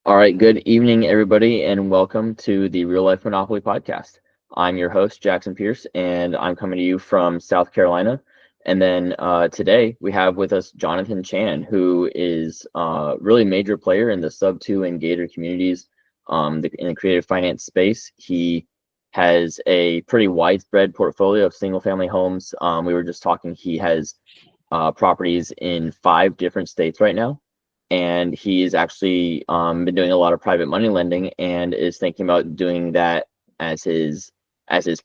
All right, good evening, everybody, and welcome to the Real Life Monopoly podcast. I'm your host, Jackson Pierce, and I'm coming to you from South Carolina. And then today we have with us Jonathan Chan, who is a really major player in the sub-2 and Gator communities in the creative finance space. He has a pretty widespread portfolio of single-family homes. We were just talking, he has properties in 5 different states right now. And he's actually been doing a lot of private money lending and is thinking about doing that as his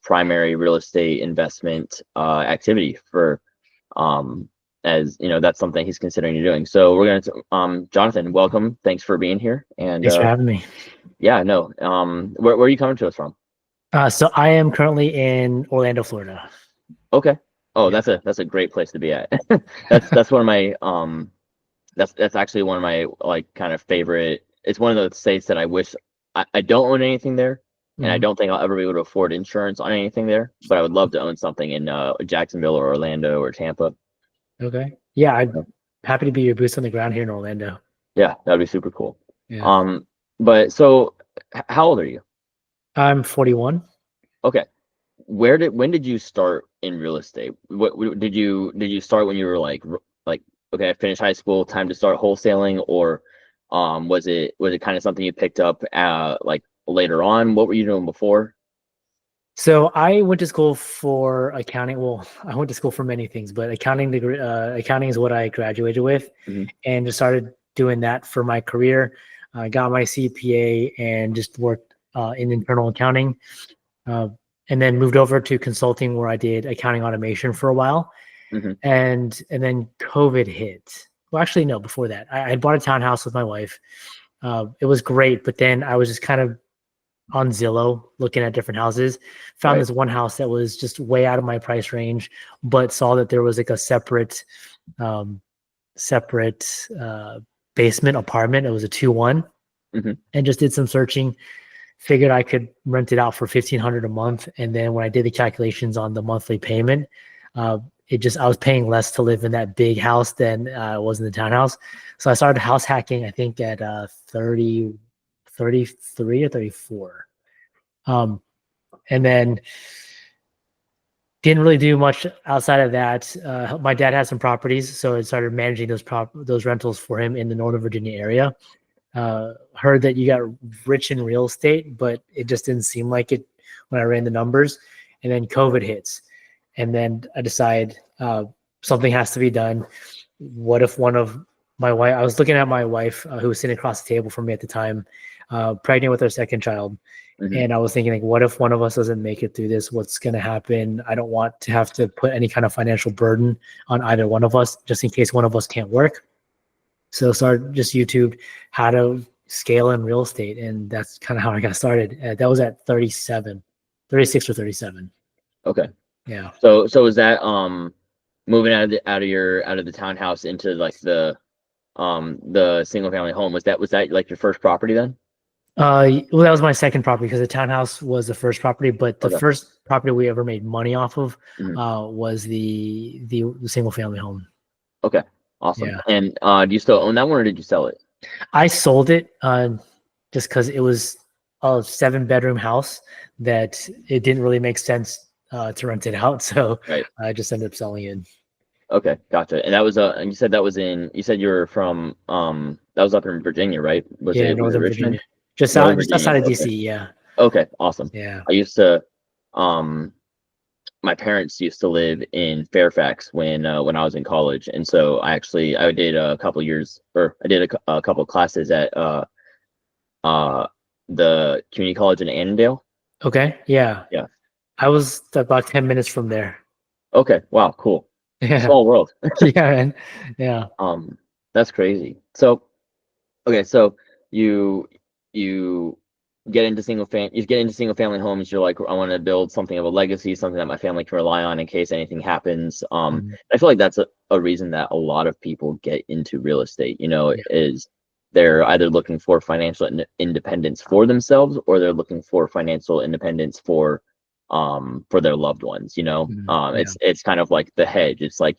primary real estate investment activity for as you know, that's something he's considering doing. So we're going to Jonathan, welcome, thanks for being here. And Thanks for having me. yeah, no, where are you coming to us from? So I am currently in Orlando, Florida. Okay. Oh, Yeah. that's a great place to be at. That's one of my that's actually one of my like kind of favorite. It's one of those states that I wish I don't own anything there, and I Mhm. don't think I'll ever be able to afford insurance on anything there. But I would love to own something in Jacksonville or Orlando or Tampa. Okay. Yeah, I'm happy to be your boots on the ground here in Orlando. Yeah, that'd be super cool. Yeah. But so how old are you? I'm 41. Okay, when did you start in real estate? What did you start when you were like okay, I finished high school, time to start wholesaling, or was it kind of something you picked up like later on? What were you doing before? So I went to school for accounting. Well, I went to school for many things, but accounting is what I graduated with, Hmm. and just started doing that for my career. I got my CPA and just worked in internal accounting, uh, and then moved over to consulting where I did accounting automation for a while. Hmm. And then COVID hit. Well, actually, no. Before that, I bought a townhouse with my wife. It was great, but then I was just kind of on Zillow looking at different houses. Found Right. this one house that was just way out of my price range, but saw that there was like a um, separate basement apartment. It was a 2-1, Hmm. and just did some searching. Figured I could rent it out for 1,500 a month, and then when I did the calculations on the monthly payment, uh, I was paying less to live in that big house than I was in the townhouse. So I started house hacking, I think at 33 or 34. Um, and then didn't really do much outside of that. My dad had some properties, so I started managing those rentals for him in the Northern Virginia area. Heard that you got rich in real estate, but it just didn't seem like it when I ran the numbers. And then COVID hits, and then I decide something has to be done. What if one of my wife? I was looking at my wife, who was sitting across the table from me at the time, pregnant with her second child, Hmm. and I was thinking, like, what if one of us doesn't make it through this? What's going to happen? I don't want to have to put any kind of financial burden on either one of us, just in case one of us can't work. So started just YouTube how to scale in real estate, and that's kind of how I got started. That was at 37, 36 or 37. Okay. Yeah. So is that moving out of the townhouse into like the single family home, was that like your first property then? Well, that was my second property because the townhouse was the first property, but the Okay. first property we ever made money off of Hmm. was the single family home. Okay. Awesome. Yeah. And do you still own that one or did you sell it? I sold it just because it was a 7-bedroom house that it didn't really make sense to rent it out. So Right. I just ended up selling it. Okay, gotcha. And that was and you said that was you said you were from that was up in Virginia, right? Yeah, Was it Northern Richmond? Virginia, just Northern outside Virginia. of Okay. DC. Yeah, Okay, awesome. yeah. I used to um my parents used to live in Fairfax when I was in college, and so I did a couple years, or I did a couple classes at uh the community college in Annandale. Okay, yeah. Yeah. I was about 10 minutes from there. Okay. Wow, cool. Yeah, Small world. yeah, man. Yeah. Um, that's crazy. So okay, so you you you get into single family homes, you're like, I want to build something of a legacy, something that my family can rely on in case anything happens. Mhm. I feel like that's a reason that a lot of people get into real estate, Yeah. is they're either looking for financial independence for themselves, or they're looking for financial independence for their loved ones, Mhm. Yeah. it's kind of like the hedge. It's like,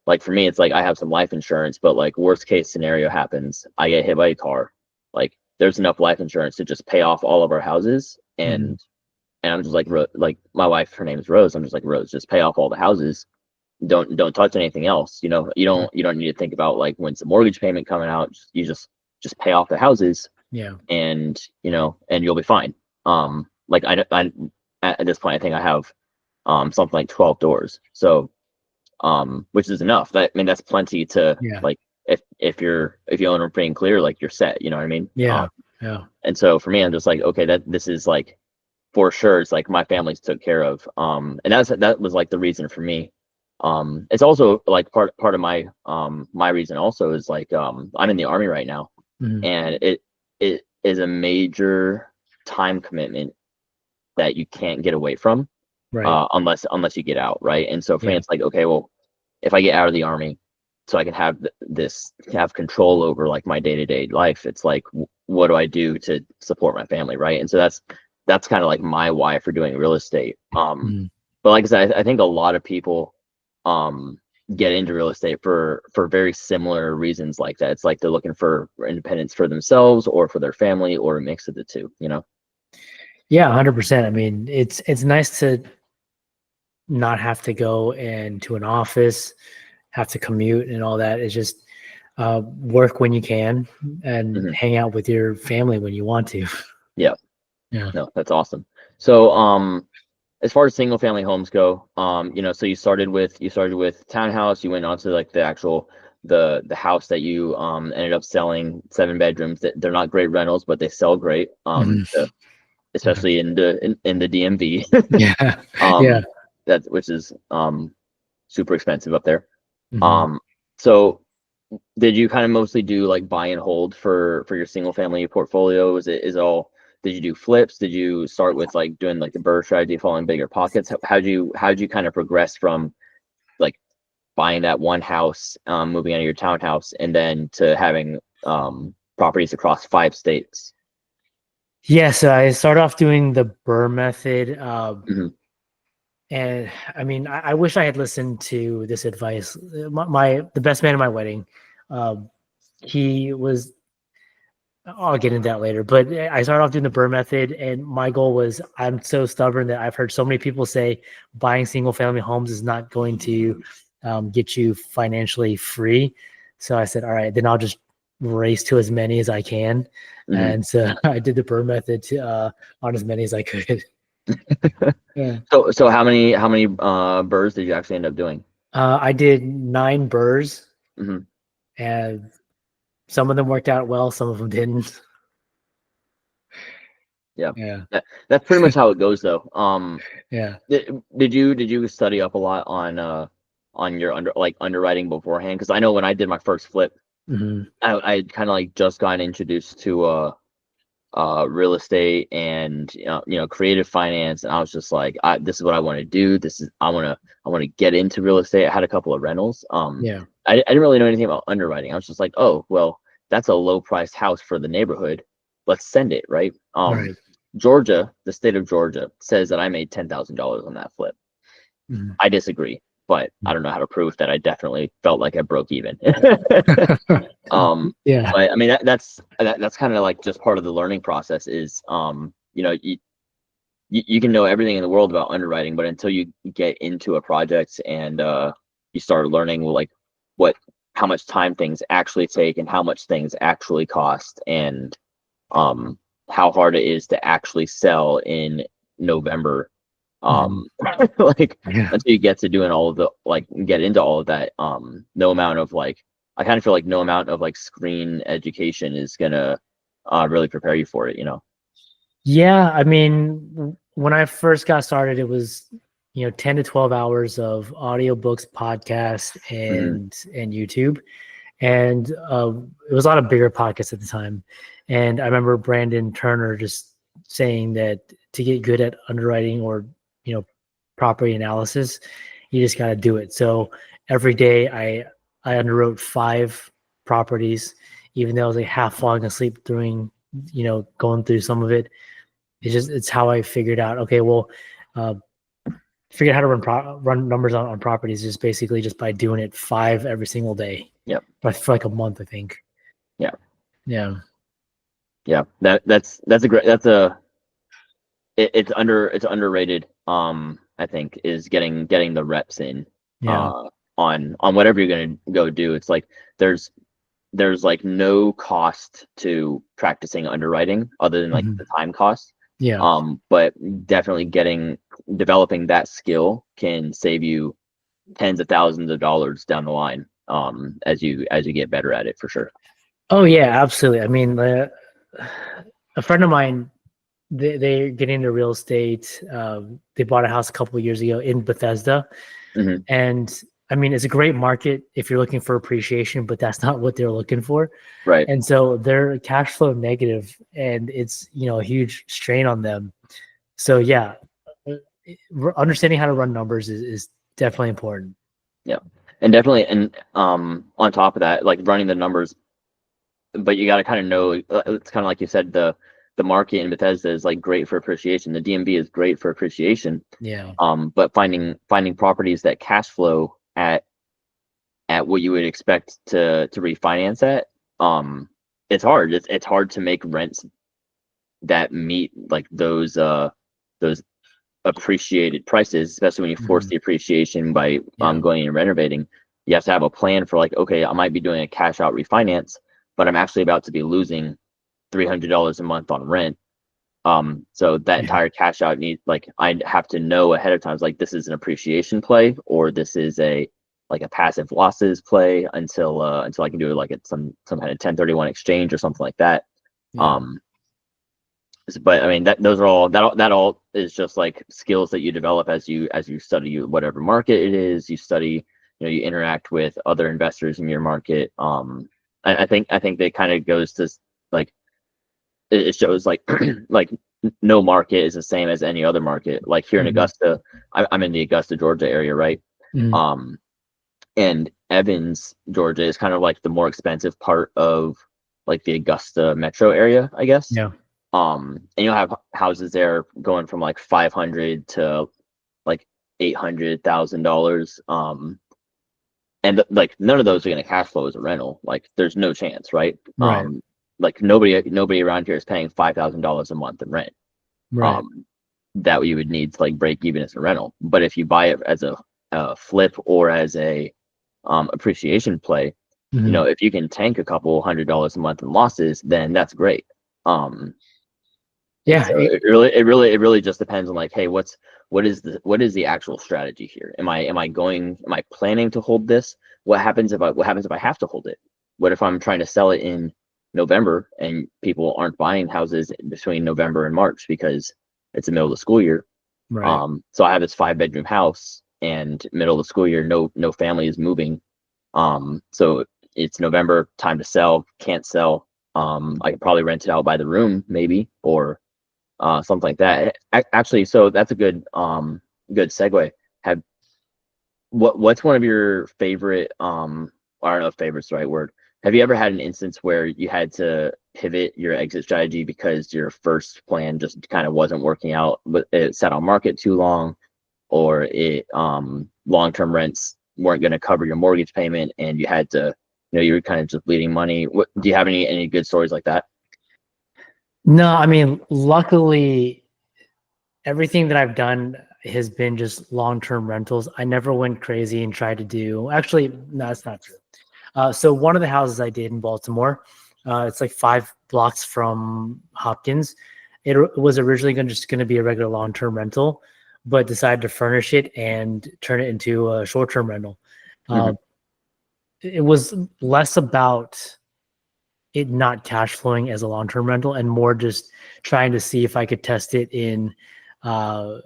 like for me, it's like I have some life insurance, but like worst case scenario happens, I get hit by a car. Like there's enough life insurance to just pay off all of our houses. Mhm. And I'm just like, like my wife, her name is Rose. I'm just like, Rose, just pay off all the houses. Don't touch anything else. You know, you don't need to think about like when's the mortgage payment coming out. You just pay off the houses, Yeah. and you know, and you'll be fine. Like I at this point, I think I have something like 12 doors. So which is enough. I mean, that's plenty to Yeah. like if you own a free and clear, like you're set. You know what I mean? Yeah. Yeah. And so for me, I'm just like, okay, that this is like for sure. It's like my family's took care of. And that was like the reason for me. It's also like part of my reason also is like I'm in the army right now, Mhm. and it is a major time commitment that you can't get away from Right. unless you get out, right? And so for me, Yeah. it's like, okay, well, if I get out of the army, so I can have have control over like my day-to-day life, it's like, what do I do to support my family, right? And so that's kind of like my why for doing real estate. Mhm. But like I said, I think a lot of people um get into real estate for very similar reasons like that. It's like they're looking for independence for themselves or for their family or a mix of the two, you know? Yeah, 100%. I mean, it's nice to not have to go into an office, have to commute and all that. It's just work when you can and Hmm. hang out with your family when you want to. Yeah, Yeah. no, that's awesome. So as far as single family homes go, you know, so you started with townhouse, you went on to like the actual the house that you ended up selling, 7 bedrooms. That they're not great rentals, but they sell great. Mhm. Yeah. Especially in the DMV. Yeah. Yeah. um that which is super expensive up there. Mhm. Um so did you kind of mostly do like buy and hold for your single family portfolio? Is all did you do flips? Did you start with like doing like the Burr strategy, following bigger pockets? How'd you kind of progress from like buying that one house, moving out of your townhouse, and then to having properties across 5 states? Yeah. So I started off doing the Burr method. Hmm. And I mean, I wish I had listened to this advice. The best man at my wedding, um, he was. I'll get into that later. But I started off doing the Burr method, and my goal was I'm so stubborn that I've heard so many people say buying single family homes is not going to get you financially free. So I said, all right, then I'll just race to as many as I can. Hmm. And so I did the Burr method on as many as I could. Yeah. So how many Burrs did you actually end up doing? I did 9 Burrs, Hmm. and some of them worked out well, some of them didn't. Yeah, Yeah. that's pretty much how it goes though. Yeah. Did you study up a lot on your underwriting beforehand? Because I know when I did my first flip, Hmm. I kind of like just got introduced to real estate and you know creative finance, and I was just like, this is what I want to do. This is I want to get into real estate. I had a couple of rentals. Yeah. I didn't really know anything about underwriting. I was just like, oh well, that's a low priced house for the neighborhood. Let's send it, right? Right. Georgia, the state of Georgia, says that I made $10,000 on that flip. Mhm. I disagree, but I don't know how to prove that. I definitely felt like I broke even. um, Yeah. but I mean that's kind of like just part of the learning process. Is you know you can know everything in the world about underwriting, but until you get into a project and you start learning like what how much time things actually take and how much things actually cost and um how hard it is to actually sell in November. Mhm. Like Yeah. until you get to doing all of the like get into all of that, no amount of like I kind of feel like no amount of like screen education is gonna really prepare you for it, you know. Yeah. I mean, when I first got started, it was 10 to 12 hours of audiobooks, podcasts, Hmm. and YouTube. And it was a lot of bigger podcasts at the time. And I remember Brandon Turner just saying that to get good at underwriting or property analysis, you just got to do it. So every day I underwrote 5 properties, even though I was like half falling asleep during going through some of it. It's how I figured out. Okay, well, uh, figured out how to run numbers on properties just basically just by doing it 5 every single day, Yep. but for like a month, I think. Yeah. Yeah. Yeah, it's underrated. I think is getting the reps in Yeah. on whatever you're gonna go do. It's like there's like no cost to practicing underwriting other than like Mhm. the time cost. Yeah. But definitely developing that skill can save you tens of thousands of dollars down the line as you get better at it for sure. Oh yeah, absolutely. I mean, a friend of mine, they get into real estate. They bought a house a couple of years ago in Bethesda, Hmm. and I mean, it's a great market if you're looking for appreciation, but that's not what they're looking for. Right. And so they're cash flow negative, and it's a huge strain on them. So yeah, uh, understanding how to run numbers is definitely important. Yeah. And definitely, and on top of that, like running the numbers, but you got to kind of know, it's kind of like you said, the market in Bethesda is like great for appreciation. The DMV is great for appreciation. Yeah. But finding properties that cash flow at what you would expect to refinance at, it's hard. It's hard to make rents that meet like those appreciated prices, especially when you force Mhm. the appreciation by Yeah. going and renovating. You have to have a plan for like, okay, I might be doing a cash out refinance, but I'm actually about to be losing $300 a month on rent. So that Yeah. entire cash out need like I'd have to know ahead of time, like this is an appreciation play or this is a like a passive losses play until I can do it like at some kind of 1031 exchange or something like that. Yeah. Um, but I mean that all is just like skills that you develop as you study whatever market it is you study. You interact with other investors in your market. I think that kind of goes to like it shows like like no market is the same as any other market. Like here in Mhm. Augusta, I'm in the Augusta, Georgia area, right? Mhm. Um, and Evans, Georgia is kind of like the more expensive part of like the Augusta metro area, I guess. Yeah. And you'll have houses there going from like 500 to like $800,000. And like none of those are going to cash flow as a rental. Like there's no chance, right? Right. Like nobody around here is paying $5,000 a month in rent. Right. Um, that you would need to like break even as a rental. But if you buy it as a flip or as a appreciation play, Mhm. if you can tank a couple $100 a month in losses, then that's great. Um, and Yeah. so it really just depends on like, hey, what is the actual strategy here? Am I planning to hold this? What happens if I have to hold it? What if I'm trying to sell it in November and people aren't buying houses between November and March because it's the middle of the school year? Right. So I have this 5-bedroom house and middle of the school year, no family is moving. So it's November, time to sell, can't sell. I could probably rent it out by the room maybe, or something like that. Actually, so that's a good segue. Have what's one of your favorite I don't know if favorite's the right word. Have you ever had an instance where you had to pivot your exit strategy because your first plan just kind of wasn't working out, but it sat on market too long, or it long-term rents weren't going to cover your mortgage payment and you had to, you were kind of just bleeding money. What do you have any good stories like that? No, I mean, luckily, everything that I've done has been just long-term rentals. I never went crazy and tried to do. Actually, no, that's not true. So one of the houses I did in Baltimore, it's like 5 blocks from Hopkins. It was originally just going to be a regular long-term rental, but decided to furnish it and turn it into a short-term rental. Hmm. Uh, it was less about it not cash flowing as a long-term rental and more just trying to see if I could uh,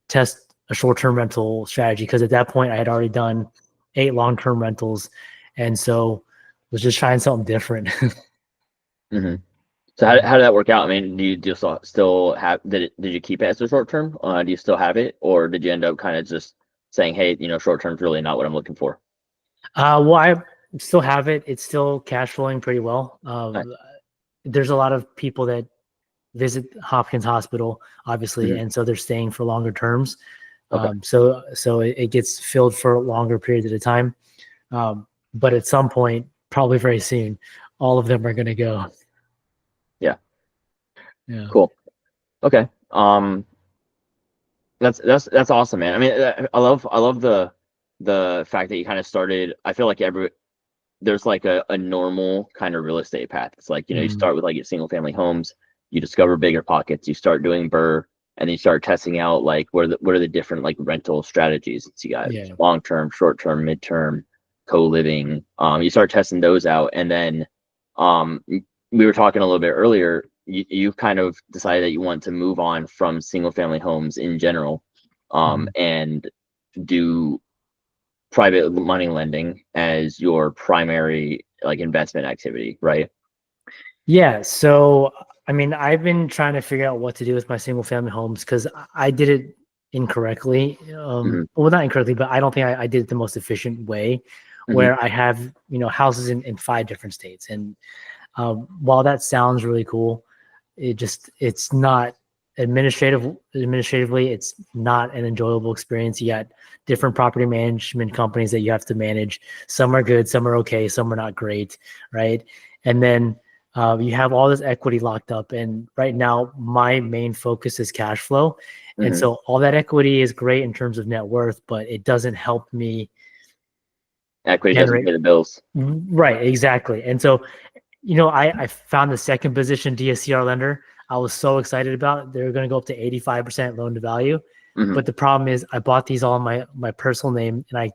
test a short-term rental strategy. Cause at that point I had already done 8 long-term rentals. And so was just trying something different. Hmm. So how did that work out? I mean, do you still have did you keep it as a short term? Do you still have it, or did you end up kind of just saying, hey, short term is really not what I'm looking for? Well, I still have it. It's still cash flowing pretty well. Nice. There's a lot of people that visit Hopkins Hospital, obviously, Hmm. and so they're staying for longer terms. Okay. So it gets filled for longer periods at a time. But at some point, probably very soon, all of them are going to go. Yeah. Yeah. Cool. Okay. That's awesome, man. I mean, I love the fact that you kind of started. I feel like there's like a normal kind of real estate path. It's like, you Mm, start with like your single family homes, you discover bigger pockets, you start doing BRRRR, and then you start testing out like what are the different like rental strategies. It's you got yeah. long term, short term, midterm, co-living. You start testing those out, and then we were talking a little bit earlier. You kind of decided that you want to move on from single family homes in general, Mhm. and do private money lending as your primary like investment activity, right? Yeah. So, I mean, I've been trying to figure out what to do with my single family homes because I did it incorrectly. Hmm. Well, not incorrectly, but I don't think I did it the most efficient way Hmm. where I have, houses in 5 different states. And while that sounds really cool, it's not administratively, it's not an enjoyable experience. You got different property management companies that you have to manage. Some are good, some are okay, some are not great, right? And then you have all this equity locked up, and right now my main focus is cash flow. And Hmm. so all that equity is great in terms of net worth, but it doesn't help me Equity doesn't generate. pay the bills. Right, exactly. And so I found the second position DSCR lender. I was so excited about it. They were going to go up to 85% loan to value. Hmm. But the problem is I bought these all in my personal name, and I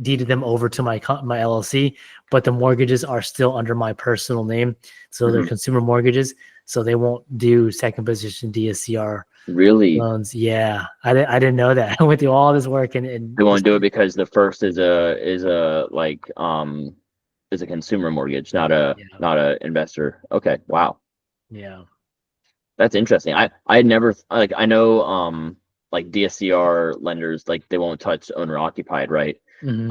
deeded them over to my LLC, but the mortgages are still under my personal name. So they're Hmm. consumer mortgages. So they won't do second position DSCR Really, loans. Yeah. I didn't know that. I went through all this work and they won't just, do it because the first is a like is a consumer mortgage, not a yeah. not a investor. Okay, wow. Yeah. That's interesting. I had never like I know like DSCR lenders like they won't touch owner occupied, right? Hmm.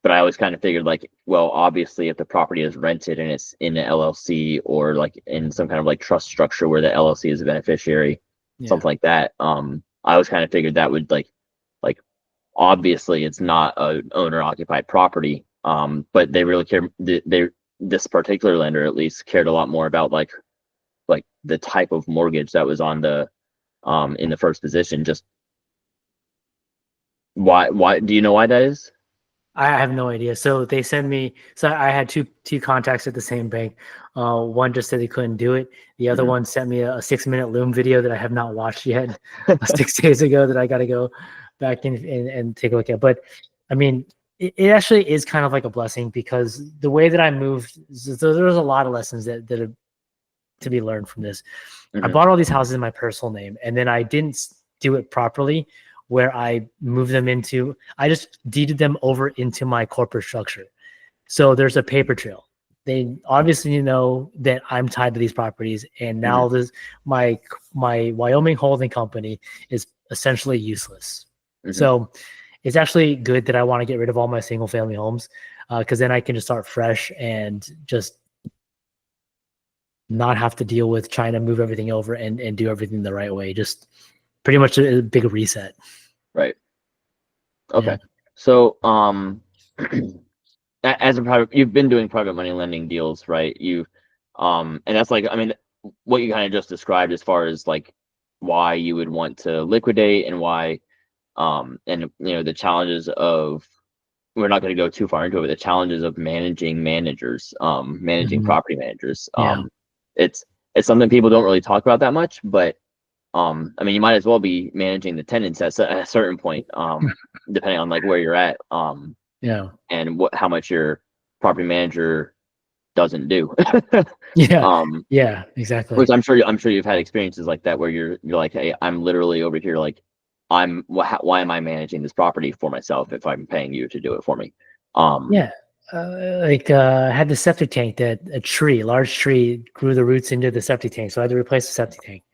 But I always kind of figured like, well, obviously if the property is rented and it's in an LLC or like in some kind of like trust structure where the LLC is a beneficiary, Yeah. something like that. I always kind of figured that would like obviously it's not a owner occupied property. But they really care. They this particular lender at least cared a lot more about like the type of mortgage that was on the in the first position. Just why do you know why that is? I have no idea. So they sent me. So I had two contacts at the same bank. One just said they couldn't do it. The other Mhm. one sent me a 6 minute Loom video that I have not watched yet, 6 days ago, that I got to go back in and take a look at. But I mean, it actually is kind of like a blessing because the way that I moved, so there's a lot of lessons that are to be learned from this. I Mhm. bought all these houses in my personal name, and then I didn't do it properly where I moved them into, I just deeded them over into my corporate structure. So there's a paper trail. They obviously know that I'm tied to these properties, and Mhm. now this my Wyoming holding company is essentially useless. Mhm. So it's actually good that I want to get rid of all my single family homes, because then I can just start fresh and just not have to deal with trying to move everything over and do everything the right way. Just pretty much a big reset. Right. Yeah. Okay. So as a private, you've been doing private money lending deals, right? You and that's like I mean what you kind of just described as far as like why you would want to liquidate and why and the challenges of we're not going to go too far into it, but the challenges of managing managers, managing Mhm. property managers. Yeah. It's it's something people don't really talk about that much, but I mean, you might as well be managing the tenants at a certain point, depending on like where you're at, Yeah. and what how much your property manager doesn't do. Yeah. um, Yeah. Exactly. which I'm sure you've had experiences like that where you're like, hey, I'm literally over here like why am I managing this property for myself if I'm paying you to do it for me? Um, Yeah. I had the septic tank that a large tree grew the roots into the septic tank. So I had to replace the septic tank.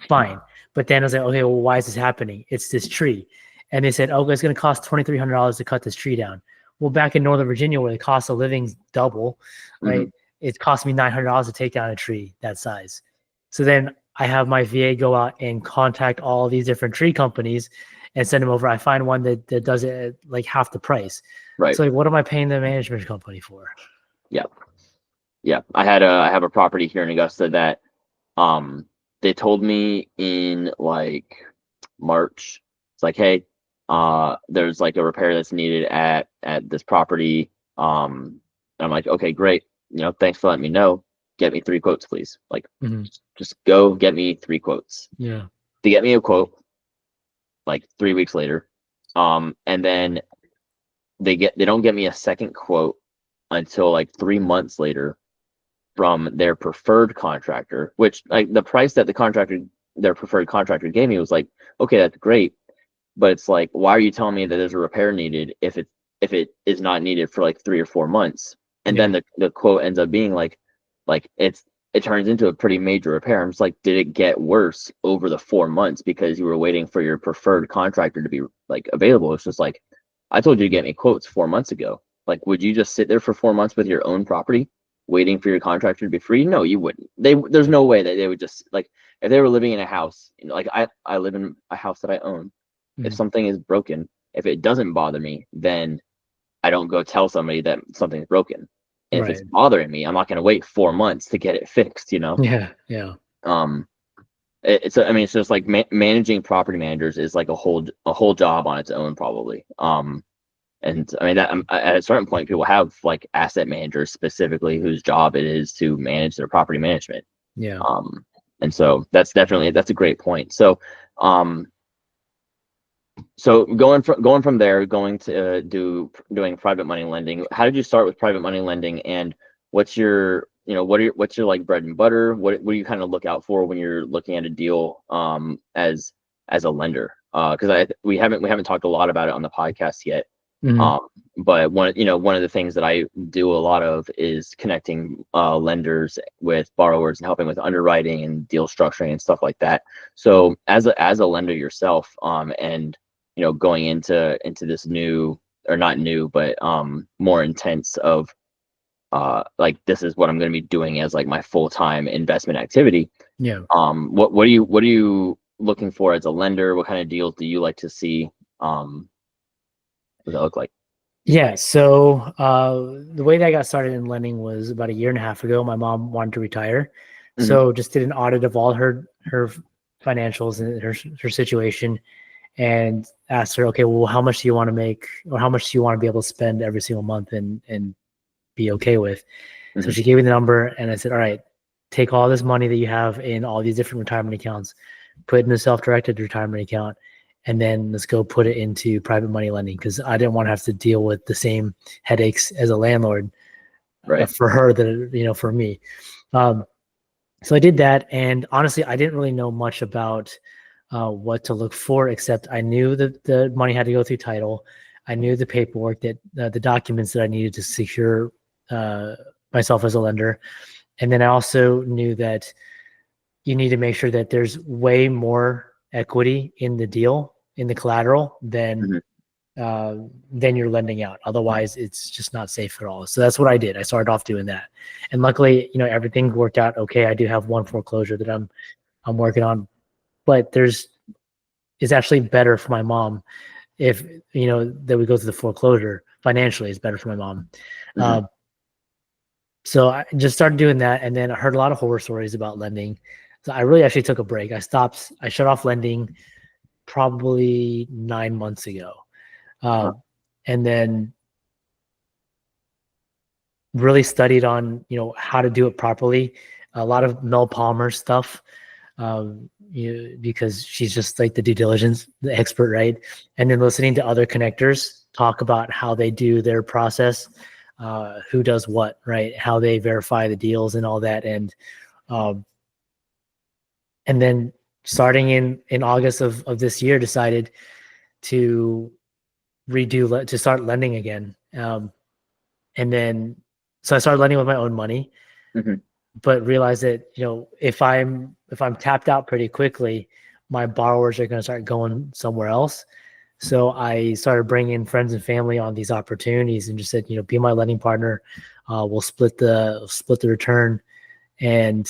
Fine. But then I was like, okay, well, why is this happening? It's this tree. And they said, oh, it's going to cost $2,300 to cut this tree down. Well, back in Northern Virginia, where the cost of living's double, right? mhm, It cost me $900 to take down a tree that size. So then I have my VA go out and contact all these different tree companies and send them over. I find one that does it at like half the price. right. So like, what am I paying the management company for? Yeah. Yeah. I have a property here in Augusta that um they told me in like March, it's like, hey, there's like a repair that's needed at this property. And I'm like, okay, great. Thanks for letting me know. Get me 3 quotes, please. Like, just go get me 3 quotes. Yeah. They get me a quote like 3 weeks later. And then they don't get me a second quote until like 3 months later from their preferred contractor, which like the price that their preferred contractor gave me was like, okay, that's great. But it's like, why are you telling me that there's a repair needed if it is not needed for like 3 or 4 months? And then the quote ends up being like it turns into a pretty major repair. I'm just like, did it get worse over the 4 months because you were waiting for your preferred contractor to be like available? It's just like, I told you to get me quotes 4 months ago. Like, would you just sit there for 4 months with your own property waiting for your contractor to be free? No, you wouldn't. There's no way that they would just like, if they were living in a house, like I live in a house that I own. If something is broken, if it doesn't bother me, then I don't go tell somebody that something's broken. And if it's bothering me, I'm not going to wait 4 months to get it fixed, Yeah. Yeah. It's just like managing property managers is like a whole job on its own, probably. And I mean that at a certain point, people have like asset managers specifically whose job it is to manage their property management. Yeah. And so that's a great point. So, so going from there, going to doing private money lending. How did you start with private money lending, and what's your what's your like bread and butter? What do you kind of look out for when you're looking at a deal as a lender? Because we haven't talked a lot about it on the podcast yet. But one of the things that I do a lot of is connecting lenders with borrowers and helping with underwriting and deal structuring and stuff like that. So as a lender yourself, and going into this new, or not new, but more intense of like, this is what I'm going to be doing as like my full-time investment activity. Yeah. What are you looking for as a lender? What kind of deals do you like to see? What does that look like? Yeah. So the way that I got started in lending was about a year and a half ago. My mom wanted to retire. So just did an audit of all her financials and her situation, and asked her, okay, well, how much do you want to make, or how much do you want to be able to spend every single month and be okay with? So she gave me the number, and I said, all right, take all this money that you have in all these different retirement accounts, put it in a self-directed retirement account, and then let's go put it into private money lending, because I didn't want to have to deal with the same headaches as a landlord for her that, for me. So I did that, and honestly, I didn't really know much about what to look for, except I knew that the money had to go through title. I knew the paperwork, that the documents that I needed to secure myself as a lender. And then I also knew that you need to make sure that there's way more equity in the deal, in the collateral, than you're lending out. Otherwise, it's just not safe at all. So that's what I did. I started off doing that, and luckily, everything worked out okay. I do have one foreclosure that I'm working on, but it's actually better for my mom if that we go through the foreclosure. Financially, it's better for my mom. So I just started doing that, and then I heard a lot of horror stories about lending. So I really actually took a break. I shut off lending probably 9 months ago. And then really studied on, how to do it properly. A lot of Mel Palmer stuff, because she's just like the due diligence, the expert, right? And then listening to other connectors talk about how they do their process, who does what, right? How they verify the deals and all that. And then starting in August of this year, decided to start lending again. And then, so I started lending with my own money, but realized that, if I'm tapped out pretty quickly, my borrowers are going to start going somewhere else. So I started bringing in friends and family on these opportunities, and just said, be my lending partner. We'll split the return. And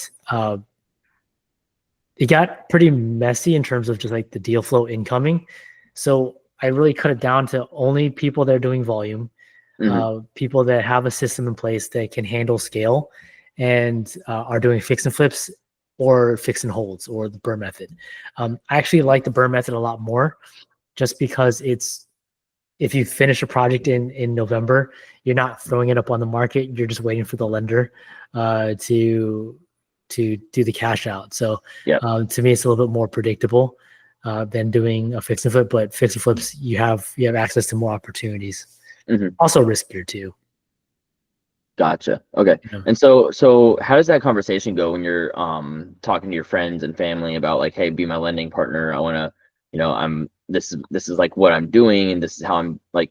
it got pretty messy in terms of just like the deal flow incoming. So I really cut it down to only people that are doing volume, people that have a system in place that can handle scale, and are doing fix and flips or fix and holds or the burr method. I actually like the burr method a lot more, just because if you finish a project in November, you're not throwing it up on the market. You're just waiting for the lender to do the cash out. So Yeah. to me, it's a little bit more predictable than doing a fix and flip. But fix and flips, you have access to more opportunities. Also riskier too. Gotcha. Okay. Yeah. And so how does that conversation go when you're talking to your friends and family about like, hey, be my lending partner. I want to, this is like what I'm doing, and this is how I'm like,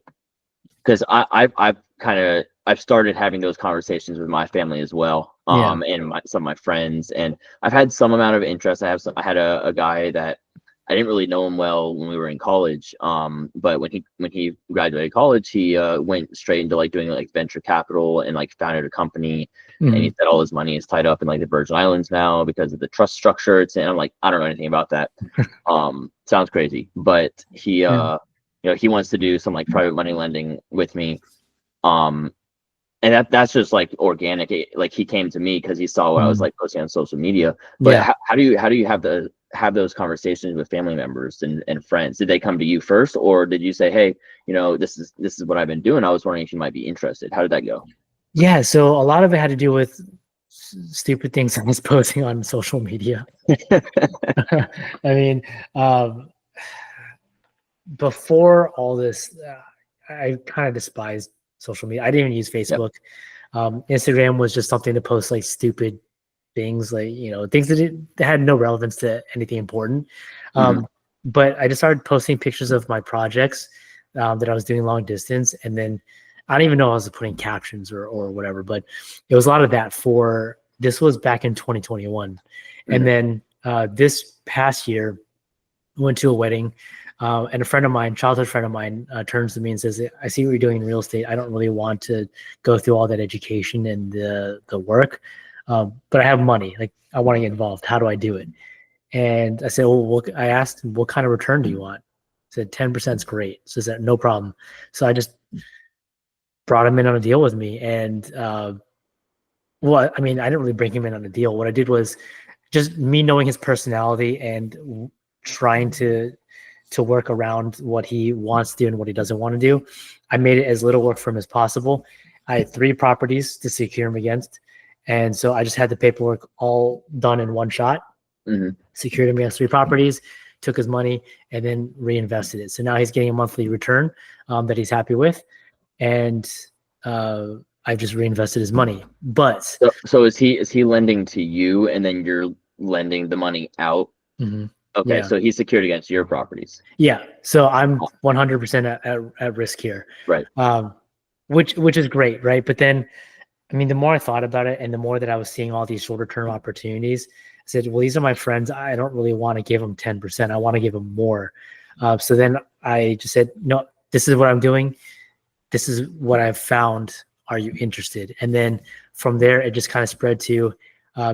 because I've started having those conversations with my family as well, and some of my friends, and I've had some amount of interest. I had a guy that I didn't really know him well when we were in college, but when he graduated college, he went straight into like doing like venture capital and like founded a company. And he said all his money is tied up in like the Virgin Islands now because of the trust structure. And I'm like, I don't know anything about that. Sounds crazy, but he he wants to do some like private money lending with me. And that's just like organic. Like he came to me because he saw what I was like posting on social media. But how do you have those conversations with family members and friends? Did they come to you first, or did you say, hey, this is what I've been doing. I was wondering if you might be interested. How did that go? Yeah, so a lot of it had to do with stupid things I was posting on social media. I mean, before all this, I kind of despised social media. I didn't even use Facebook. Instagram was just something to post like stupid things, like things that had no relevance to anything important. But I just started posting pictures of my projects that I was doing long distance, and then I don't even know if I was putting captions or whatever, but it was a lot of that. This was back in 2021, and then this past year, I went to a wedding. And a friend of mine, childhood friend of mine, turns to me and says, I see what you're doing in real estate. I don't really want to go through all that education and the work, but I have money. Like, I want to get involved. How do I do it? And I said, well, I asked him, what kind of return do you want? He said, 10% is great. So I said, no problem. So I just brought him in on a deal with me. And, well, I mean, I didn't really bring him in on a deal. What I did was just me knowing his personality and trying to work around what he wants to do and what he doesn't want to do. I made it as little work for him as possible. I had 3 properties to secure him against. And so I just had the paperwork all done in one shot, secured him against 3 properties, took his money, and then reinvested it. So now he's getting a monthly return that he's happy with. And I've just reinvested his money. But so is he lending to you and then you're lending the money out? Okay, so he's secured against your properties. Yeah, so I'm 100% at risk here, right? Which is great, right? But then, I mean, the more I thought about it, and the more that I was seeing all these shorter term opportunities, I said, well, these are my friends. I don't really want to give them 10%. I want to give them more. So then I just said, no, this is what I'm doing. This is what I've found. Are you interested? And then from there, it just kind of spread to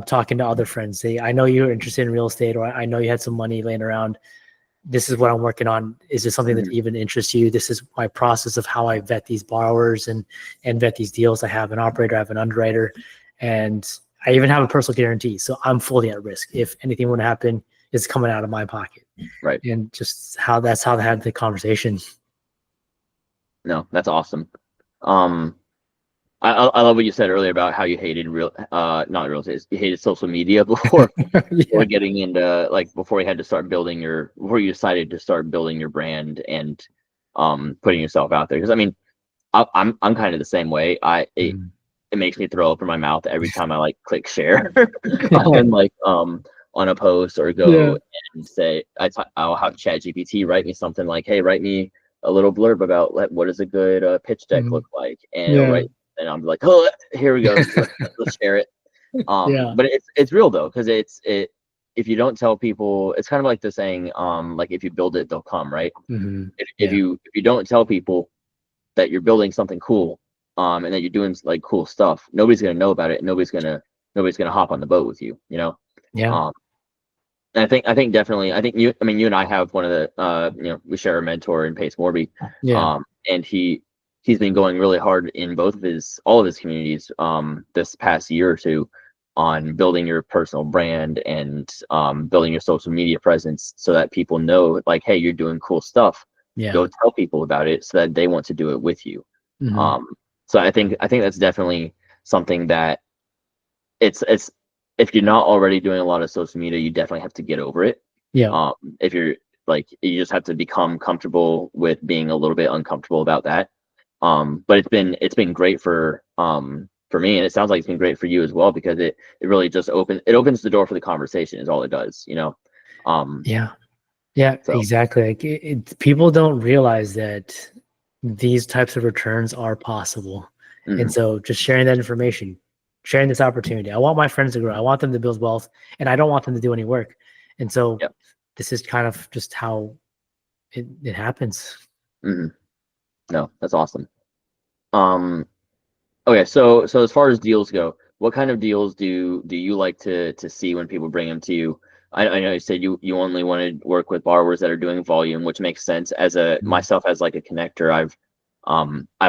talking to other friends. Say, I know you're interested in real estate, or I know you had some money laying around. This is what I'm working on. Is this something that even interests you? This is my process of how I vet these borrowers and vet these deals. I have an operator, I have an underwriter, and I even have a personal guarantee. So I'm fully at risk. If anything would happen, it's coming out of my pocket. Right. And just that's how they had the conversation. No, that's awesome. I love what you said earlier about how you hated not real estate, you hated social media before getting into before you decided to start building your brand and putting yourself out there. Because I mean, I'm kind of the same way. It makes me throw up in my mouth every time I click share on a post or go and say I'll have ChatGPT write me something like, hey, write me a little blurb about what does a good pitch deck look like, and it'll write. And I'm like, oh, here we go. Let's share it. But it's real though, because if you don't tell people, it's kind of like the saying, if you build it, they'll come, right? If you don't tell people that you're building something cool, and that you're doing cool stuff, nobody's gonna know about it. Nobody's gonna hop on the boat with you, Yeah. And I think definitely, you and I have one of the we share a mentor in Pace Morby. And he's been going really hard in all of his communities this past year or two, on building your personal brand and building your social media presence so that people know, like, hey, you're doing cool stuff. Yeah. Go tell people about it so that they want to do it with you. Mhm. So I think that's definitely something that it's if you're not already doing a lot of social media, you definitely have to get over it. Yeah. If you're like, you just have to become comfortable with being a little bit uncomfortable about that. But it's been great for me, and it sounds like it's been great for you as well, because it really just opens the door for the conversation is all it does, you know. Yeah. Yeah, So exactly. Like people don't realize that these types of returns are possible. And mhm, so just sharing that information, sharing this opportunity. I want my friends to grow. I want them to build wealth, and I don't want them to do any work. And so yep. this is kind of just how it happens. Mhm. No, that's awesome. Um, Okay, so as far as deals go, what kind of deals do you like to see when people bring them to you? I know you said you only want to work with borrowers that are doing volume, which makes sense. As a Mhm. myself as like a connector, I've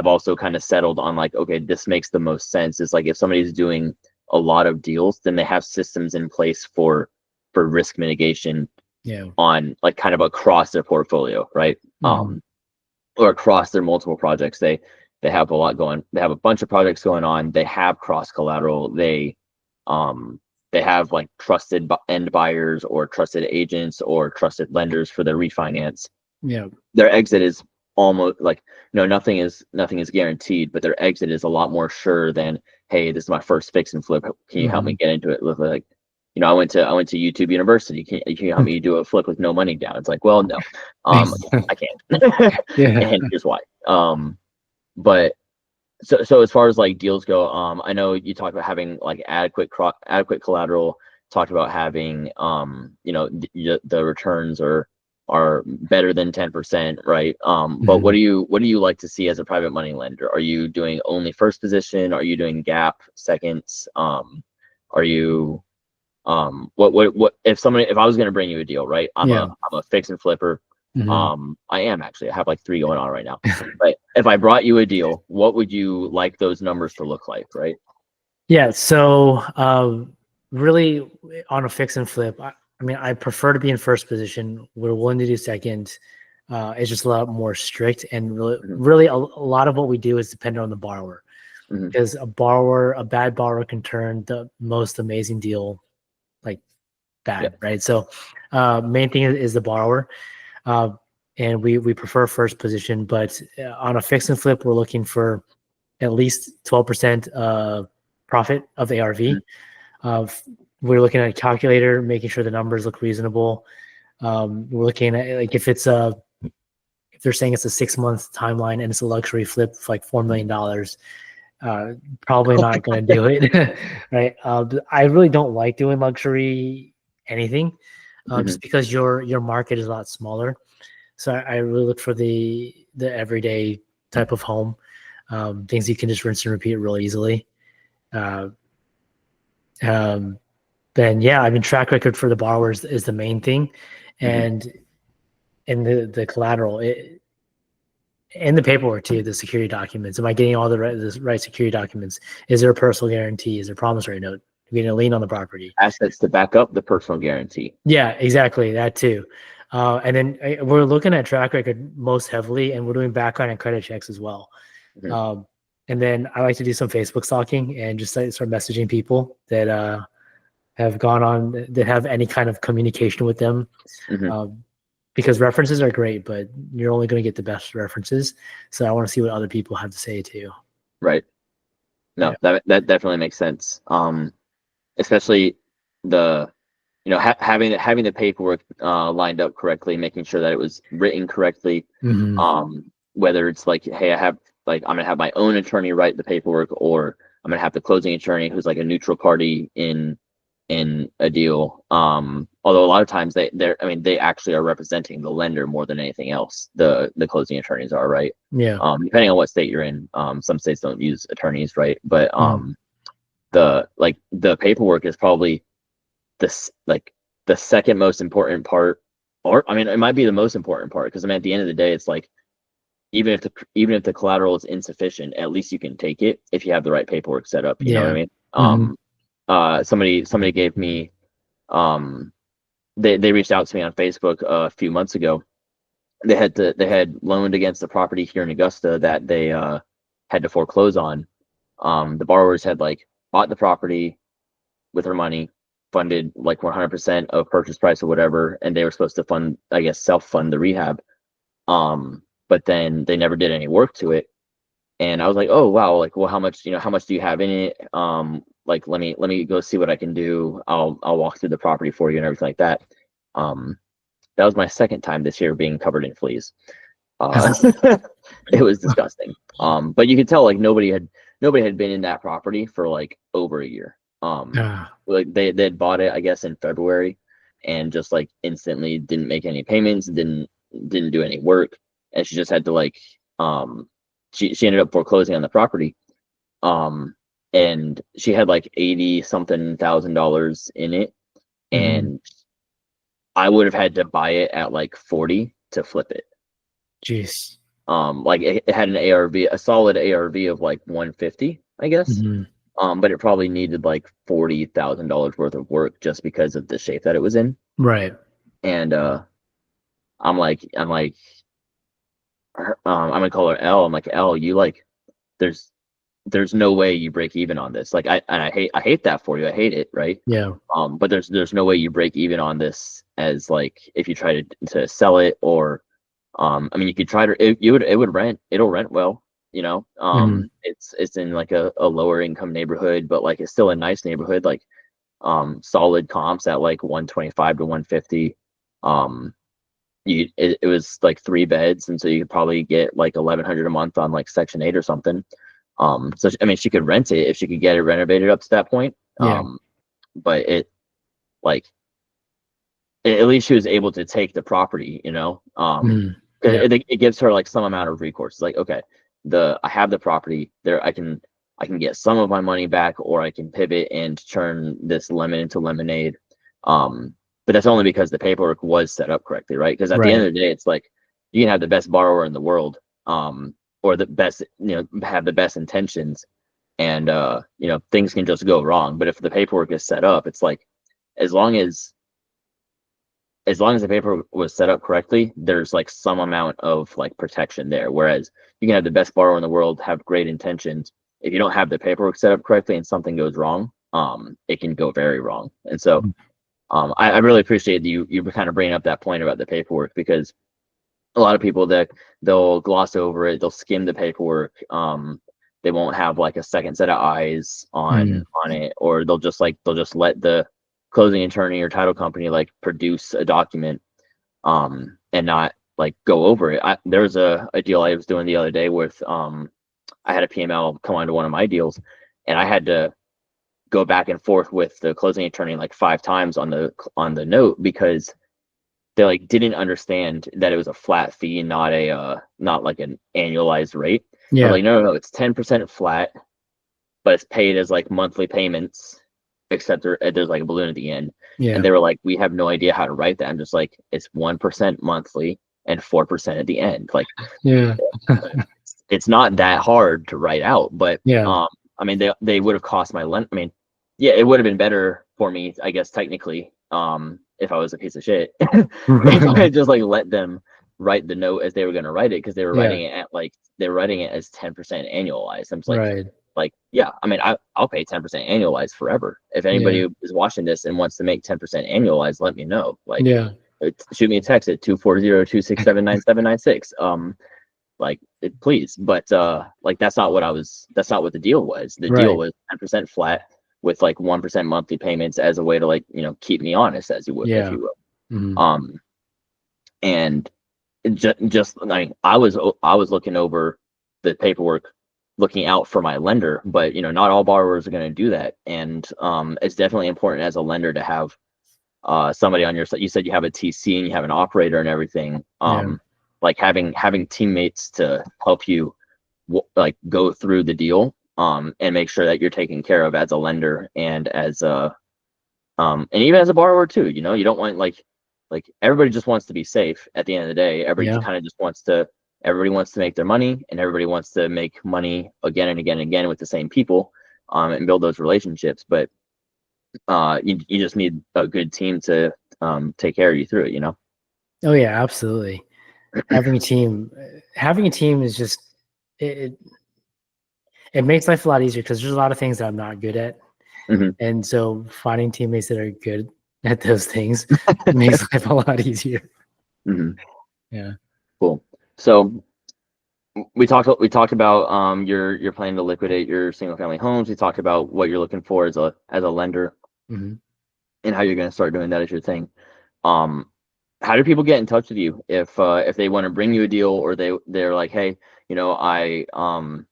also kind of settled on, like, okay, this makes the most sense. It's like if somebody's doing a lot of deals, then they have systems in place for risk mitigation Yeah. on, like, kind of across their portfolio, right? Mhm. Or across their multiple projects. They have a lot going. They have a bunch of projects going on. They have cross collateral. Um they have like trusted end buyers or trusted agents or trusted lenders for their refinance. Yeah. Their exit is almost like, nothing is guaranteed, but their exit is a lot more sure than, hey, this is my first fix and flip. Can you help me Mhm. get into it? Like, I went to YouTube University. Can you help me do a flip with no money down? It's like, well, no, I can't. Yeah. And here's why. But so as far as like deals go, I know you talked about having like adequate collateral. Talked about having, the returns are better than 10%, right? But Mhm. what do you like to see as a private money lender? Are you doing only first position? Are you doing gap seconds? Are you what if I was going to bring you a deal, right? Yeah. I'm a fix and flipper. Mhm. I am actually. I have like three going on right now. But if I brought you a deal, what would you like those numbers to look like, right? Yeah. So, really, on a fix and flip, I mean, I prefer to be in first position. We're willing to do second. It's just a lot more strict, and Hmm. really, a lot of what we do is dependent on the borrower, Hmm. because a bad borrower can turn the most amazing deal like Yeah. bad, right? So, main thing is the borrower, uh, and we prefer first position. But on a fix and flip, we're looking for at least 12% profit of ARV. Hmm. Uh, we're looking at a calculator, making sure the numbers look reasonable. We're looking at, like, if they're saying it's a 6 month timeline and it's a luxury flip for like $4 million, probably not going to do it, right? I really don't like doing luxury anything, Hmm. just because your market is a lot smaller. So I really look for the everyday type of home, things you can just rinse and repeat really easily. Uh, um, then yeah, I mean, track record for the borrowers is the main thing, Hmm. and the collateral, and the paperwork too, the security documents. Am I getting all the right security documents? Is there a personal guarantee? Is there a promissory note? Are we getting a lien on the property? Assets to back up the personal guarantee. Yeah, exactly, that too. And then we're looking at track record most heavily, and we're doing background and credit checks as well. Hmm. Um, and then I like to do some Facebook stalking and just like start messaging people that have gone on, that have any kind of communication with them. Hmm. Um, because references are great, but you're only going to get the best references. So I want to see what other people have to say too. Right. Yeah. No, that definitely makes sense. Especially the having the paperwork lined up correctly, making sure that it was written correctly. Hmm. Whether it's like, hey, I'm gonna have my own attorney write the paperwork, or I'm gonna have the closing attorney who's like a neutral party in a deal. Although a lot of times they actually are representing the lender more than anything else. The closing attorneys are, right. Yeah. Depending on what state you're in. Some states don't use attorneys, right? But Mhm. the paperwork is probably this like the second most important part, or I mean, it might be the most important part, because I mean, at the end of the day, it's like, even if the collateral is insufficient, at least you can take it if you have the right paperwork set up. You know what I Yeah. mean? Hmm. somebody gave me, they reached out to me on Facebook a few months ago. They had loaned against the property here in Augusta that they had to foreclose on. The borrowers had like bought the property with their money, funded like 100% of purchase price or whatever, and they were supposed to fund, I guess, self-fund the rehab. But then they never did any work to it. And I was like, oh wow, like, well, how much do you have in it? Like, let me go see what I can do. I'll walk through the property for you and everything like that. That was my second time this year being covered in fleas. It was disgusting. But you could tell like nobody had been in that property for like over a year. Like they'd bought it, I guess, in February, and just like instantly didn't make any payments, didn't do any work, and she just had to like she ended up foreclosing on the property. And she had like 80 something thousand dollars in it, and I would have had to buy it at like 40 to flip it. Jeez. Like it had an ARV, a solid ARV of like 150, I guess. But it probably needed like $40,000 worth of work just because of the shape that it was in. Right. And I'm gonna call her L. I'm like, L, you like, there's no way you break even on this. Like I hate that for you. I hate it, right? Yeah. But there's no way you break even on this, as like if you try to sell it, or I mean, you could try to, it'll rent well, you know. It's in like a lower income neighborhood, but like it's still a nice neighborhood, like solid comps at like 125 to 150. It was like 3 beds, and so you could probably get like 1,100 a month on like Section 8 or something. So I mean, she could rent it if she could get it renovated up to that point. Yeah. But it, like, at least she was able to take the property, you know. It gives her like some amount of recourse. It's like, okay, I have the property there. I can get some of my money back, or I can pivot and turn this lemon into lemonade. But that's only because the paperwork was set up correctly, right? Because at the end of the day, it's like you can have the best borrower in the world, or the best, have the best intentions, and things can just go wrong. But if the paperwork is set up, it's like, as long as the paper was set up correctly, there's like some amount of like protection there. Whereas you can have the best borrower in the world, have great intentions. If you don't have the paperwork set up correctly and something goes wrong, it can go very wrong. And so I really appreciate you kind of bringing up that point about the paperwork, because a lot of people, that they'll gloss over it, they'll skim the paperwork. They won't have like a second set of eyes on it, or they'll just let the closing attorney or title company like produce a document, and not like go over it. There was a deal I was doing the other day with I had a PML come onto one of my deals, and I had to go back and forth with the closing attorney like 5 times on the note, because they like didn't understand that it was a flat fee, not like an annualized rate. Yeah. Like, no, it's 10% flat, but it's paid as like monthly payments, except there's like a balloon at the end. Yeah. And they were like, we have no idea how to write that. I'm just like, it's 1% monthly and 4% at the end. Like, yeah. It's not that hard to write out. But Yeah. I mean, they would have cost my lend. I mean, yeah, it would have been better for me, I guess, technically, if I was a piece of shit. If I just like let them write the note as they were going to write it, because they were writing it at like, they were writing it as 10% annualized. I'm just like, like, yeah, I mean, I'll pay 10% annualized forever. If anybody is watching this and wants to make 10% annualized, let me know. Like, shoot me a text at 240-267-9796. Like, please. But like, that's not what the deal was. The deal was 10% flat with like 1% monthly payments as a way to like, keep me honest, as you would, if you will. And just I mean, I was looking over the paperwork, looking out for my lender, but not all borrowers are going to do that. And it's definitely important as a lender to have somebody on your side. You said you have a TC and you have an operator and everything. Like having teammates to help you like go through the deal, and make sure that you're taken care of as a lender, and as and even as a borrower too. You don't want like everybody just wants to be safe at the end of the day. Everybody kind of just wants to make their money, and everybody wants to make money again and again and again with the same people, and build those relationships. But you just need a good team to take care of you through it. Oh yeah, absolutely. Having a team is just it. It makes life a lot easier because there's a lot of things that I'm not good at, Hmm. and so finding teammates that are good at those things makes life a lot easier. Hmm. Yeah. Cool. So we talked about your plan to liquidate your single family homes. We talked about what you're looking for as a lender Hmm. and how you're going to start doing that as your thing. Um, how do people get in touch with you if they want to bring you a deal, or they're like, hey, I'm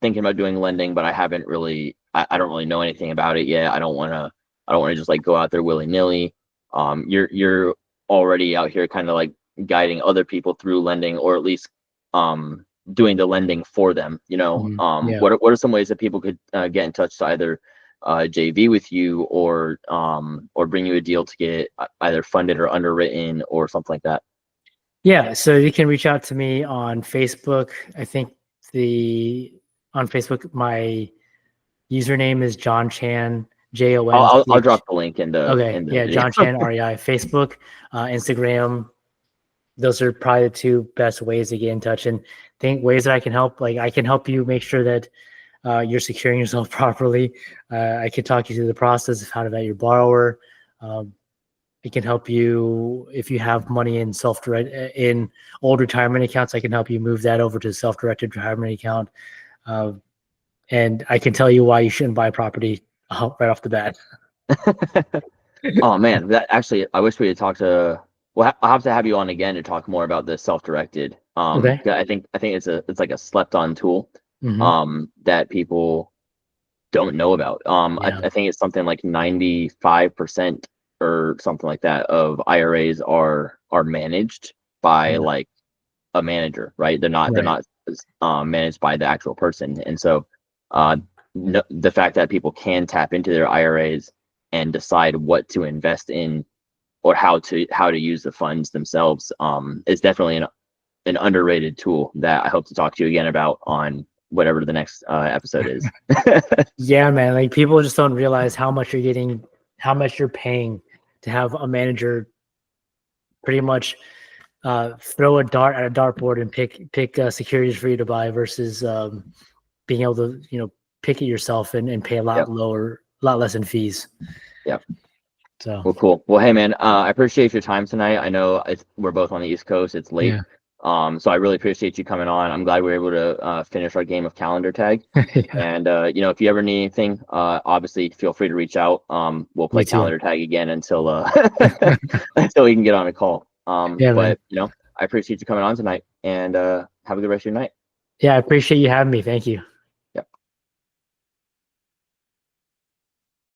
thinking about doing lending, but I don't really know anything about it yet. I don't want to just like go out there willy nilly. You're already out here kind of like guiding other people through lending, or at least doing the lending for them. Yeah. What are some ways that people could get in touch to either JV with you, or bring you a deal to get either funded or underwritten or something like that? Yeah. So you can reach out to me on Facebook. I think the on Facebook my username is Jon Chan, I'll JONCH. drop the link in the Okay. in the Yeah, video. Jon Chan REI. Facebook, Instagram. Those are probably the two best ways to get in touch. And think ways that I can help. Like I can help you make sure that you're securing yourself properly. I can talk you through the process of how to vet your borrower. Um, it can help you if you have money in old retirement accounts. I can help you move that over to self-directed retirement account, uh, and I can tell you why you shouldn't buy property right off the bat. Oh man, that actually, I wish we had talked to. Well, I'll have to have you on again to talk more about the self-directed. Okay. 'Cause I think it's like a slept-on tool, Hmm. that people don't know about. Yeah. I think it's something like 95% or something like that of IRAs are managed by Yeah. like a manager, right? They're not Right. managed by the actual person, and so uh, no, the fact that people can tap into their IRAs and decide what to invest in, or how to use the funds themselves, is definitely an underrated tool that I hope to talk to you again about on whatever the next episode is. Yeah, man. Like people just don't realize how much you're getting, how much you're paying to have a manager pretty much throw a dart at a dartboard and pick securities for you to buy versus being able to pick it yourself and pay Yep. a lot less in fees. Yep. So Well, cool. Well, hey, man, I appreciate your time tonight. I know we're both on the East Coast. It's late. yeah. So I really appreciate you coming on. I'm glad we were able to finish our game of calendar tag. Yeah. And if you ever need anything, obviously feel free to reach out. We'll Me play too. calendar tag again until until we can get on a call. Yeah, man. But I appreciate you coming on tonight, and have a good rest of your night. Yeah, I appreciate you having me. Thank you.